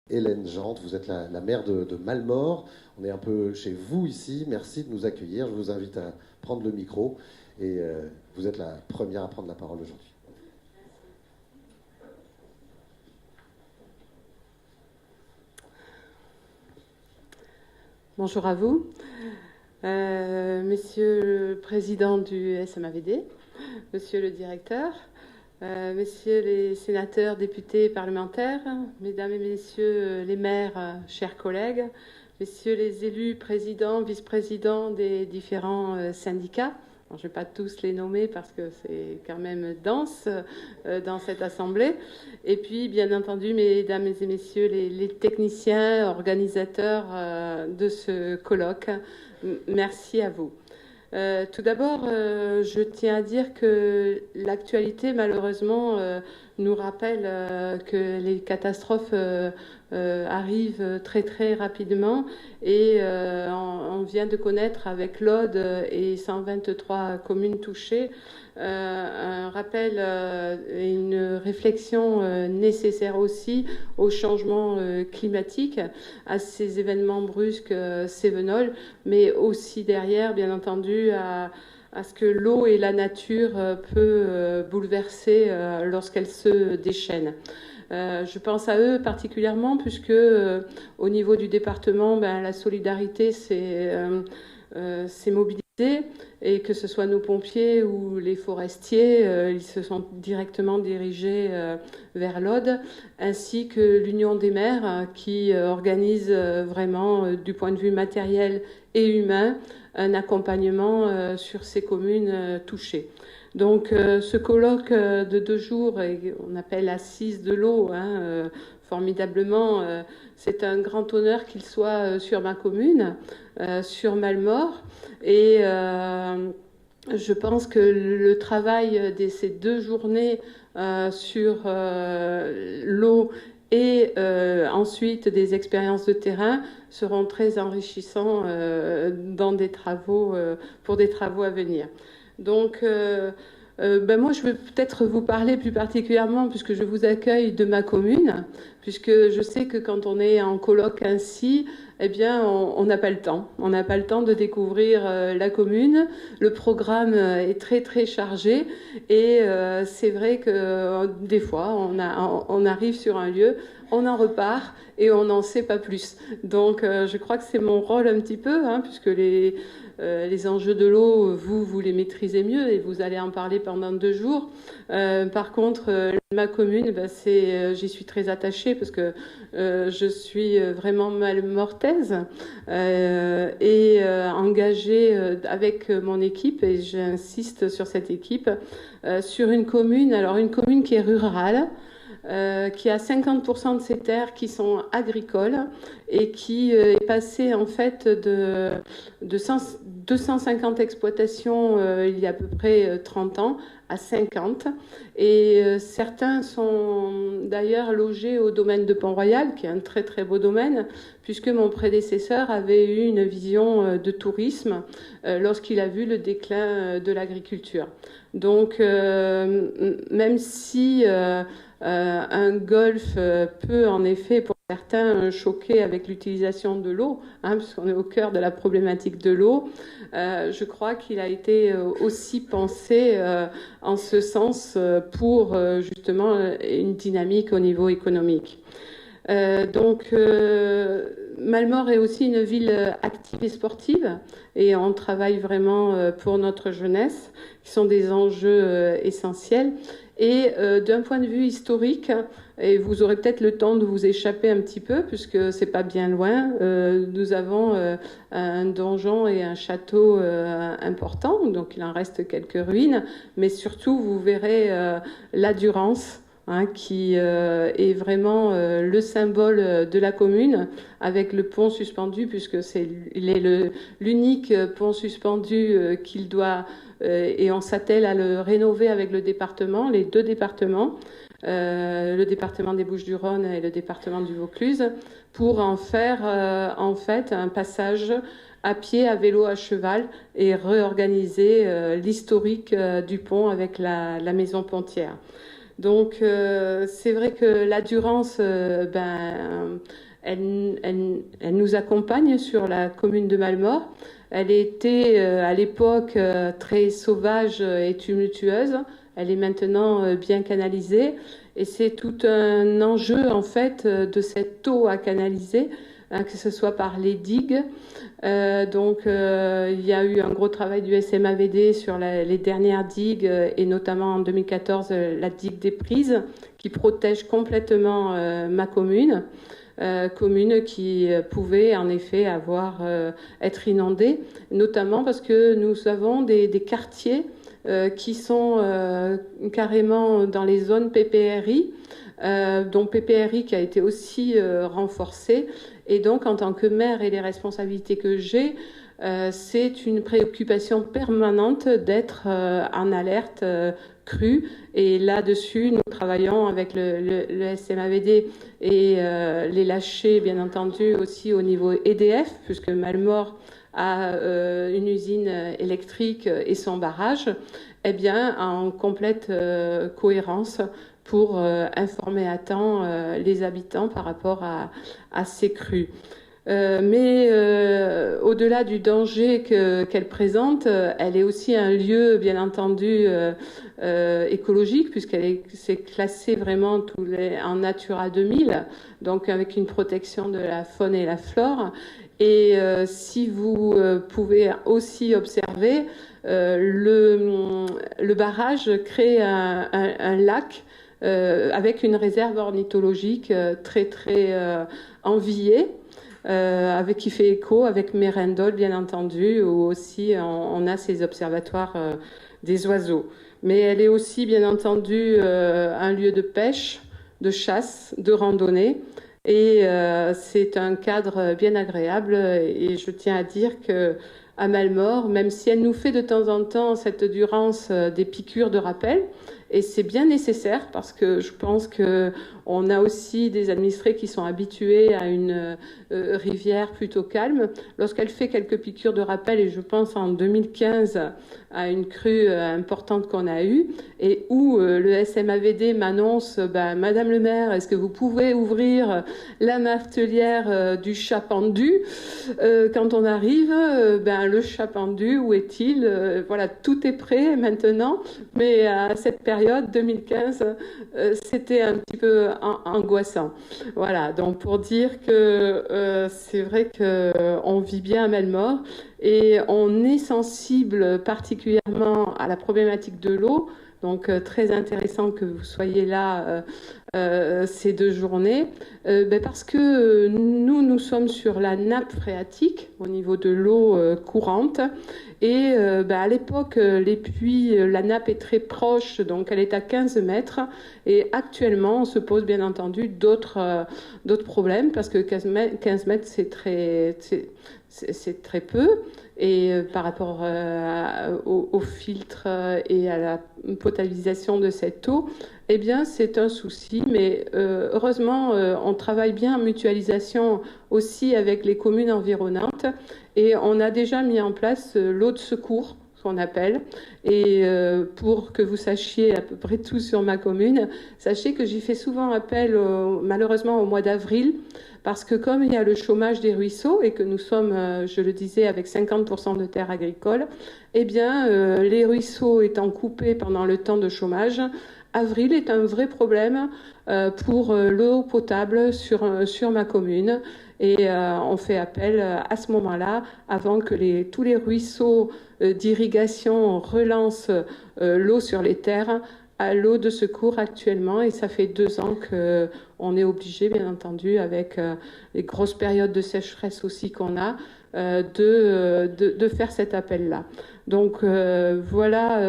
Hélène Jante, vous êtes la maire de Malmort. On est un peu chez vous ici. Merci de nous accueillir. Je vous invite à prendre le micro et vous êtes la première à prendre la parole aujourd'hui. Bonjour à vous, Monsieur le Président du SMAVD, Monsieur le Directeur, Messieurs les sénateurs, députés, parlementaires, Mesdames et Messieurs les maires, chers collègues, Messieurs les élus, présidents, vice-présidents des différents syndicats. Alors, je ne vais pas tous les nommer parce que c'est quand même dense dans cette assemblée. Et puis, bien entendu, mesdames et messieurs, les techniciens, organisateurs de ce colloque, merci à vous. Tout d'abord, je tiens à dire que l'actualité, malheureusement, nous rappelle que les catastrophes arrivent très très rapidement et on vient de connaître avec l'Aude et 123 communes touchées un rappel et une réflexion nécessaire aussi au changement climatique, à ces événements brusques cévenols, mais aussi derrière, bien entendu, à ce que l'eau et la nature peut bouleverser lorsqu'elles se déchaînent. Je pense à eux particulièrement puisque au niveau du département, la solidarité s'est mobilisée et que ce soit nos pompiers ou les forestiers, ils se sont directement dirigés vers l'Aude, ainsi que l'Union des maires qui organise vraiment du point de vue matériel et humain un accompagnement sur ces communes touchées. Donc ce colloque de 2 jours, et on appelle Assise de l'eau, formidablement, c'est un grand honneur qu'il soit sur ma commune, sur Malmort, et je pense que le travail de ces 2 journées sur l'eau et ensuite des expériences de terrain seront très enrichissants dans des travaux, pour des travaux à venir. Donc, moi, je vais peut-être vous parler plus particulièrement, puisque je vous accueille, de ma commune, puisque je sais que quand on est en colloque ainsi, eh bien, on n'a pas le temps. On n'a pas le temps de découvrir la commune. Le programme est très, très chargé. Et c'est vrai que des fois, on arrive sur un lieu, on en repart et on n'en sait pas plus. Donc, je crois que c'est mon rôle un petit peu, puisque les enjeux de l'eau, vous les maîtrisez mieux et vous allez en parler pendant 2 jours. Par contre, ma commune, j'y suis très attachée parce que je suis vraiment malmortaise et engagée avec mon équipe, et j'insiste sur cette équipe, sur une commune, alors une commune qui est rurale, qui a 50% de ses terres qui sont agricoles et qui est passée en fait de 250 exploitations il y a à peu près 30 ans à 50. Et certains sont d'ailleurs logés au domaine de Pont-Royal, qui est un très très beau domaine, puisque mon prédécesseur avait eu une vision de tourisme lorsqu'il a vu le déclin de l'agriculture. Donc même si un golf peut en effet pour certains choquer avec l'utilisation de l'eau, puisqu'on est au cœur de la problématique de l'eau, je crois qu'il a été aussi pensé en ce sens pour justement une dynamique au niveau économique. Donc Malmort est aussi une ville active et sportive, et on travaille vraiment pour notre jeunesse, qui sont des enjeux essentiels. Et d'un point de vue historique, et vous aurez peut-être le temps de vous échapper un petit peu, puisque c'est pas bien loin, nous avons un donjon et un château important, donc il en reste quelques ruines, mais surtout vous verrez la Durance, qui est vraiment le symbole de la commune, avec le pont suspendu, puisque il est l'unique pont suspendu qu'il doit, et on s'attelle à le rénover avec le département, les 2 départements, le département des Bouches-du-Rhône et le département du Vaucluse, pour en faire en fait un passage à pied, à vélo, à cheval, et réorganiser l'historique du pont avec la maison pontière. Donc c'est vrai que la Durance, elle nous accompagne sur la commune de Mallemort. Elle était à l'époque très sauvage et tumultueuse. Elle est maintenant bien canalisée. Et c'est tout un enjeu en fait de cette eau à canaliser, hein, que ce soit par les digues. Il y a eu un gros travail du SMAVD sur les dernières digues et notamment en 2014 la digue des Prises qui protège complètement ma commune. Commune qui pouvait en effet être inondée, notamment parce que nous avons des quartiers qui sont carrément dans les zones PPRI, dont PPRI qui a été aussi renforcée. Et donc, en tant que maire et les responsabilités que j'ai, c'est une préoccupation permanente d'être en alerte crue. Et là-dessus, nous travaillons avec le SMAVD et les lâchers, bien entendu, aussi au niveau EDF, puisque Mallemort a une usine électrique et son barrage, eh bien, en complète cohérence pour informer à temps les habitants par rapport à ces crues. Mais au-delà du danger qu'elle présente, elle est aussi un lieu, bien entendu, écologique, c'est classé vraiment en Natura 2000, donc avec une protection de la faune et la flore. Et si vous pouvez aussi observer, le barrage crée un lac avec une réserve ornithologique très enviée. Qui fait écho avec Mérindol, bien entendu, où aussi on a ces observatoires des oiseaux. Mais elle est aussi, bien entendu, un lieu de pêche, de chasse, de randonnée. Et c'est un cadre bien agréable. Et je tiens à dire qu'à Mallemort, même si elle nous fait de temps en temps, cette Durance, des piqûres de rappel, et c'est bien nécessaire parce que je pense qu'on a aussi des administrés qui sont habitués à une rivière plutôt calme. Lorsqu'elle fait quelques piqûres de rappel, et je pense en 2015 à une crue importante qu'on a eue, et où le SMAVD m'annonce Madame le maire, est-ce que vous pouvez ouvrir la martelière du chat pendu quand on arrive, le chat pendu, où est-il Voilà, tout est prêt maintenant, mais à cette période 2015, c'était un petit peu angoissant. Voilà, donc pour dire que c'est vrai qu'on vit bien à Mallemort et on est sensible particulièrement à la problématique de l'eau. Donc très intéressant que vous soyez là ces 2 journées, parce que nous sommes sur la nappe phréatique au niveau de l'eau courante. Et à l'époque, les pluies, la nappe est très proche, donc elle est à 15 mètres. Et actuellement, on se pose bien entendu d'autres problèmes, parce que 15 mètres, c'est très peu. Et par rapport au filtre et à la potabilisation de cette eau, eh bien, c'est un souci. Mais heureusement, on travaille bien en mutualisation aussi avec les communes environnantes. Et on a déjà mis en place l'eau de secours, ce qu'on appelle. Et pour que vous sachiez à peu près tout sur ma commune, sachez que j'y fais souvent appel, malheureusement, au mois d'avril, parce que comme il y a le chômage des ruisseaux et que nous sommes, je le disais, avec 50% de terres agricoles, eh bien, les ruisseaux étant coupés pendant le temps de chômage, avril est un vrai problème pour l'eau potable sur ma commune. Et on fait appel à ce moment-là, avant que tous les ruisseaux d'irrigation relancent l'eau sur les terres, à l'eau de secours actuellement. Et ça fait 2 ans qu'on est obligé, bien entendu, avec les grosses périodes de sécheresse aussi qu'on a, de faire cet appel-là. Donc voilà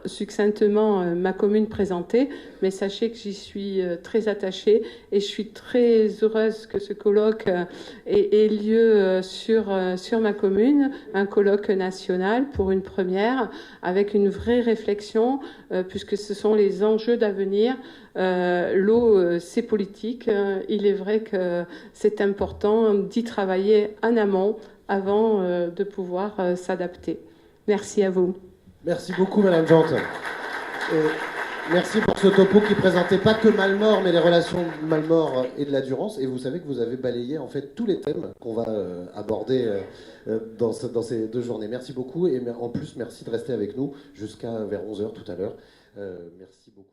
succinctement ma commune présentée, mais sachez que j'y suis très attachée et je suis très heureuse que ce colloque ait lieu sur ma commune, un colloque national pour une première, avec une vraie réflexion, puisque ce sont les enjeux d'avenir. L'eau, c'est politique. Il est vrai que c'est important d'y travailler en amont avant de pouvoir s'adapter. Merci à vous. Merci beaucoup, Madame Jante. Merci pour ce topo qui présentait pas que Malmort, mais les relations de Malmort et de la Durance. Et vous savez que vous avez balayé en fait tous les thèmes qu'on va aborder dans ces 2 journées. Merci beaucoup et en plus merci de rester avec nous jusqu'à vers 11 h tout à l'heure. Merci beaucoup.